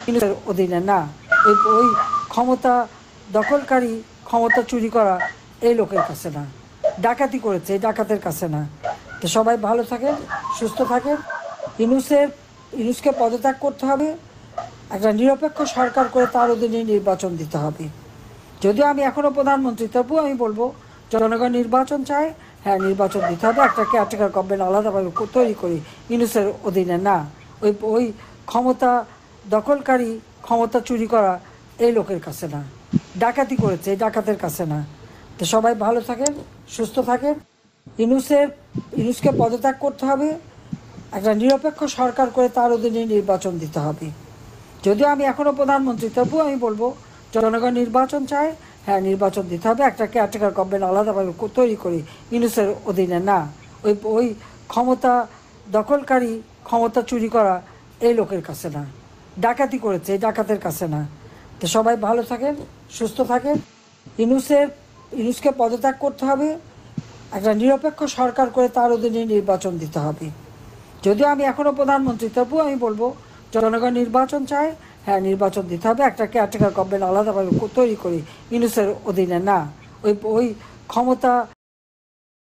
ইউনূসের অধীনে না। ওই ক্ষমতা দখলকারী, ক্ষমতা চুরি করা এই লোকের কাছে না। ডাকাতি করেছে এই ডাকাতের কাছে না। তো সবাই ভালো থাকেন, সুস্থ থাকেন। ইউনূসকে পদত্যাগ করতে হবে, একটা নিরপেক্ষ সরকার করে তার অধীনে নির্বাচন দিতে হবে। যদিও আমি এখনও প্রধানমন্ত্রী, তবুও আমি বলবো জনগণ নির্বাচন চায়, হ্যাঁ নির্বাচন দিতে হবে, একটা কেয়ারটেকার গভর্নমেন্ট আলাদাভাবে তৈরি করি, ইউনূসের অধীনে না। ওই ক্ষমতা দখলকারী, ক্ষমতা চুরি করা এই লোকের কাছে না। ডাকাতি করেছে এই ডাকাতের কাছে না। তো সবাই ভালো থাকেন, সুস্থ থাকেন। ইউনূসকে পদত্যাগ করতে হবে, একটা নিরপেক্ষ সরকার করে তার অধীনে নির্বাচন দিতে হবে। যদিও আমি এখনও প্রধানমন্ত্রী, তবুও আমি বলবো জনগণ নির্বাচন চায়, হ্যাঁ নির্বাচন দিতে হবে, একটা কেয়ারটেকার গভর্নমেন্ট আলাদাভাবে তৈরি করি, ইউনূসের অধীনে না। ওই ক্ষমতা দখলকারী, ক্ষমতা চুরি করা এই লোকের কাছে না। ডাকাতি করেছে এই ডাকাতের কাছে না। তো সবাই ভালো থাকেন, সুস্থ থাকেন। ইউনূসকে পদত্যাগ করতে হবে, একটা নিরপেক্ষ সরকার করে তার অধীনে নির্বাচন দিতে হবে। যদিও আমি এখনও প্রধানমন্ত্রী, তবুও আমি বলবো জনগণ নির্বাচন চায়, হ্যাঁ নির্বাচন দিতে হবে, একটা কেয়ারটেকার গভর্নমেন্ট আলাদাভাবে তৈরি করি, ইউনূসের অধীনে না। ওই ক্ষমতা